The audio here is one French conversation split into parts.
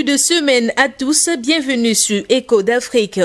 début de semaine à tous, bienvenue sur Écho d'Afrique.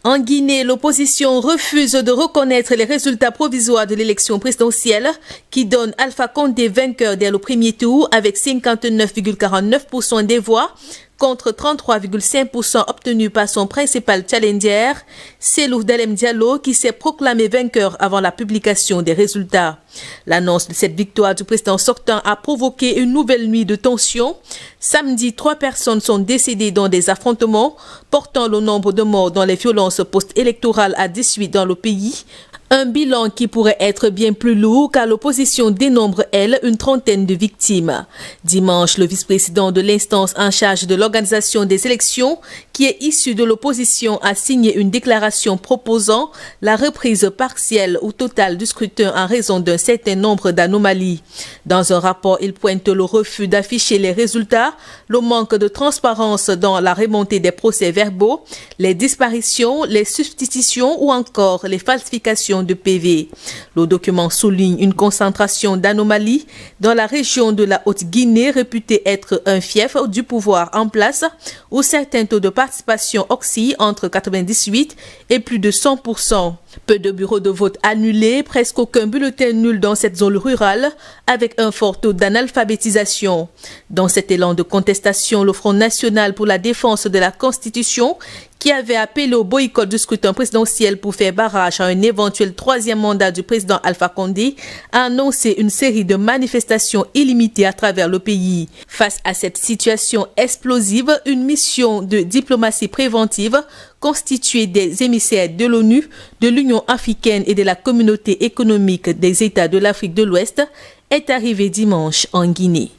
En Guinée, l'opposition refuse de reconnaître les résultats provisoires de l'élection présidentielle qui donne Alpha Condé vainqueur dès le premier tour avec 59,49% des voix contre 33,5% obtenus par son principal challenger, Cellou Dalein Diallo, qui s'est proclamé vainqueur avant la publication des résultats. L'annonce de cette victoire du président sortant a provoqué une nouvelle nuit de tension. Samedi, 3 personnes sont décédées dans des affrontements, portant le nombre de morts dans les violences post-électorales à 18 dans le pays. Un bilan qui pourrait être bien plus lourd car l'opposition dénombre, elle, une trentaine de victimes. Dimanche, le vice-président de l'instance en charge de l'organisation des élections, qui est issu de l'opposition, a signé une déclaration proposant la reprise partielle ou totale du scrutin en raison d'un certain nombre d'anomalies. Dans un rapport, il pointe le refus d'afficher les résultats, le manque de transparence dans la remontée des procès-verbaux, les disparitions, les substitutions ou encore les falsifications de PV. Le document souligne une concentration d'anomalies dans la région de la Haute-Guinée, réputée être un fief du pouvoir en place, où certains taux de participation oscillent entre 98 et plus de 100%. Peu de bureaux de vote annulés, presque aucun bulletin nul dans cette zone rurale, avec un fort taux d'analphabétisation. Dans cet élan de contestation, le Front national pour la défense de la Constitution, qui avait appelé au boycott du scrutin présidentiel pour faire barrage à un éventuel troisième mandat du président Alpha Condé, a annoncé une série de manifestations illimitées à travers le pays. Face à cette situation explosive, une mission de diplomatie préventive constituée des émissaires de l'ONU, de l'Union africaine et de la Communauté économique des États de l'Afrique de l'Ouest est arrivée dimanche en Guinée.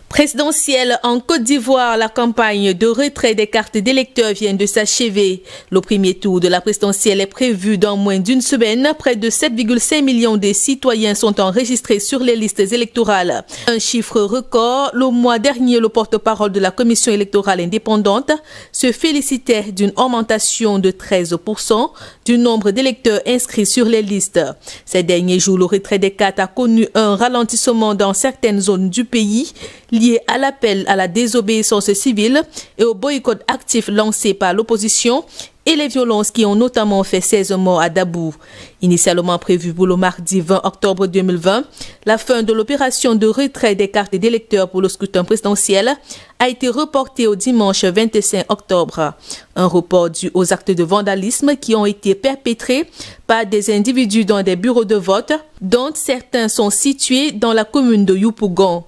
Présidentielle en Côte d'Ivoire, la campagne de retrait des cartes d'électeurs vient de s'achever. Le premier tour de la présidentielle est prévu dans moins d'une semaine. Près de 7,5 millions de citoyens sont enregistrés sur les listes électorales. Un chiffre record. Le mois dernier, le porte-parole de la Commission électorale indépendante se félicitait d'une augmentation de 13% du nombre d'électeurs inscrits sur les listes. Ces derniers jours, le retrait des cartes a connu un ralentissement dans certaines zones du pays, lié à l'appel à la désobéissance civile et au boycott actif lancé par l'opposition et les violences qui ont notamment fait 16 morts à Dabou. Initialement prévu pour le mardi 20 octobre 2020, la fin de l'opération de retrait des cartes d'électeurs pour le scrutin présidentiel a été reportée au dimanche 25 octobre. Un report dû aux actes de vandalisme qui ont été perpétrés par des individus dans des bureaux de vote, dont certains sont situés dans la commune de Yopougon.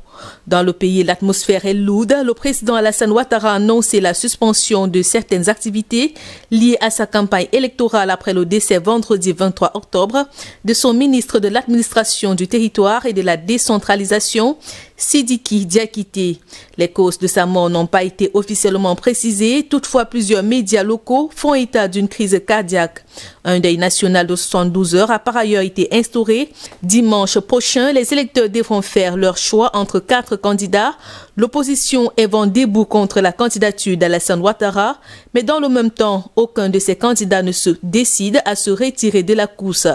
Dans le pays, l'atmosphère est lourde. Le président Alassane Ouattara a annoncé la suspension de certaines activités liées à sa campagne électorale après le décès vendredi 23 octobre de son ministre de l'administration du territoire et de la décentralisation, Sidiki Diakité. Les causes de sa mort n'ont pas été officiellement précisées. Toutefois, plusieurs médias locaux font état d'une crise cardiaque. Un deuil national de 72 heures a par ailleurs été instauré. Dimanche prochain, les électeurs devront faire leur choix entre 4 candidats. L'opposition est vent debout contre la candidature d'Alassane Ouattara, mais dans le même temps, aucun de ces candidats ne se décide à se retirer de la course.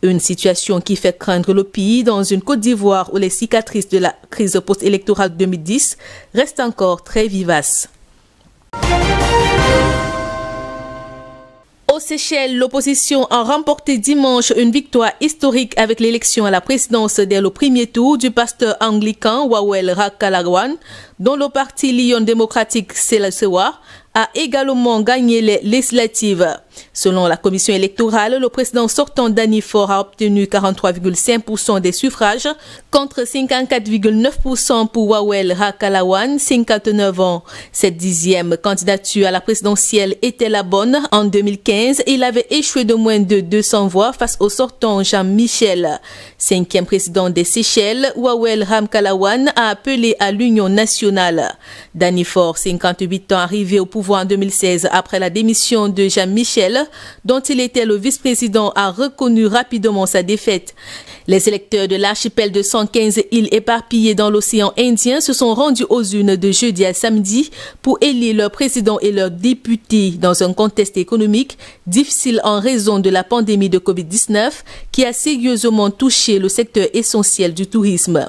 Une situation qui fait craindre le pays dans une Côte d'Ivoire où les cicatrices de la crise post-électorale de 2010 restent encore très vivaces. Aux Seychelles, l'opposition a remporté dimanche une victoire historique avec l'élection à la présidence dès le premier tour du pasteur anglican Wawel Rakalawan, dont le parti Lyon démocratique Selesewa a également gagné les législatives. Selon la commission électorale, le président sortant Danny Faure a obtenu 43,5% des suffrages contre 54,9% pour Wawel Rakalawan, 59 ans. Cette 10e candidature à la présidentielle était la bonne. En 2015, il avait échoué de moins de 200 voix face au sortant Jean-Michel. 5e président des Seychelles, Wawel Rakalawan a appelé à l'union nationale. Danny Faure, 58 ans, arrivé au pouvoir en 2016 après la démission de Jean-Michel, dont il était le vice-président, a reconnu rapidement sa défaite. Les électeurs de l'archipel de 115 îles éparpillées dans l'océan Indien se sont rendus aux urnes de jeudi à samedi pour élire leur président et leurs députés dans un contexte économique difficile en raison de la pandémie de Covid-19 qui a sérieusement touché le secteur essentiel du tourisme.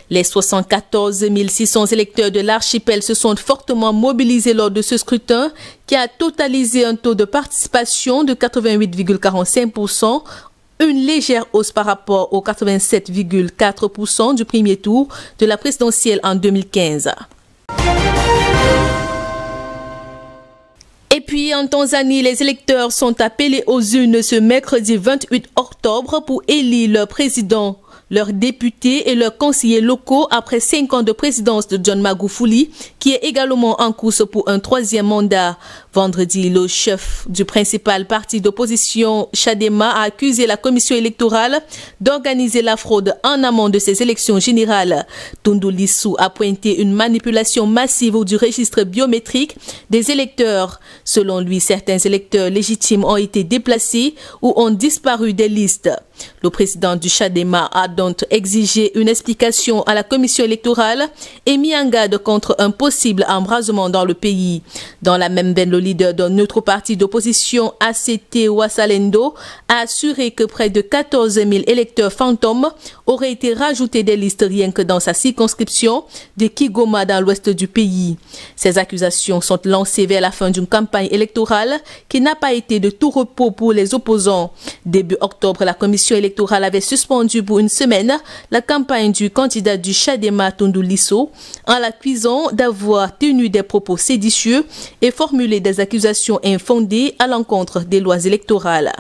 Les 74 600 électeurs de l'archipel se sont fortement mobilisés lors de ce scrutin qui a totalisé un taux de participation de 88,45%, une légère hausse par rapport aux 87,4% du premier tour de la présidentielle en 2015. Et puis, en Tanzanie, les électeurs sont appelés aux urnes ce mercredi 28 octobre pour élire leur président, leurs députés et leurs conseillers locaux après 5 ans de présidence de John Magufuli, qui est également en course pour un 3e mandat. Vendredi, le chef du principal parti d'opposition, Chadema, a accusé la commission électorale d'organiser la fraude en amont de ces élections générales. Tundu Lissu a pointé une manipulation massive du registre biométrique des électeurs. Selon lui, certains électeurs légitimes ont été déplacés ou ont disparu des listes. Le président du Chadema a donc exigé une explication à la commission électorale et mis en garde contre un possible embrasement dans le pays. Dans la même veine, le leader d'un autre parti d'opposition, ACT Ouassalendo, a assuré que près de 14 000 électeurs fantômes auraient été rajoutés des listes rien que dans sa circonscription de Kigoma dans l'ouest du pays. Ces accusations sont lancées vers la fin d'une campagne électorale qui n'a pas été de tout repos pour les opposants. Début octobre, la commission électorale avait suspendu pour une semaine la campagne du candidat du Chadema, Tundu Lissu, en l'accusant d'avoir tenu des propos séditieux et formulé des accusations infondées à l'encontre des lois électorales.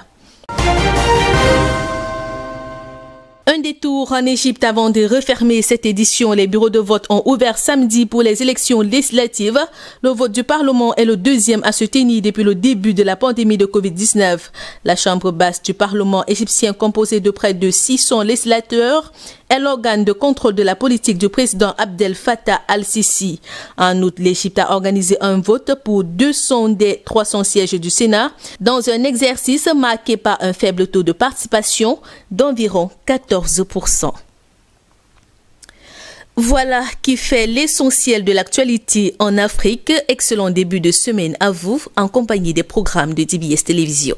Un détour en Égypte avant de refermer cette édition. Les bureaux de vote ont ouvert samedi pour les élections législatives. Le vote du Parlement est le deuxième à se tenir depuis le début de la pandémie de Covid-19. La chambre basse du Parlement égyptien, composée de près de 600 législateurs, est l'organe de contrôle de la politique du président Abdel Fattah al-Sisi. En août, l'Égypte a organisé un vote pour 200 des 300 sièges du Sénat dans un exercice marqué par un faible taux de participation d'environ 14%. Voilà qui fait l'essentiel de l'actualité en Afrique. Excellent début de semaine à vous en compagnie des programmes de DBS Télévision.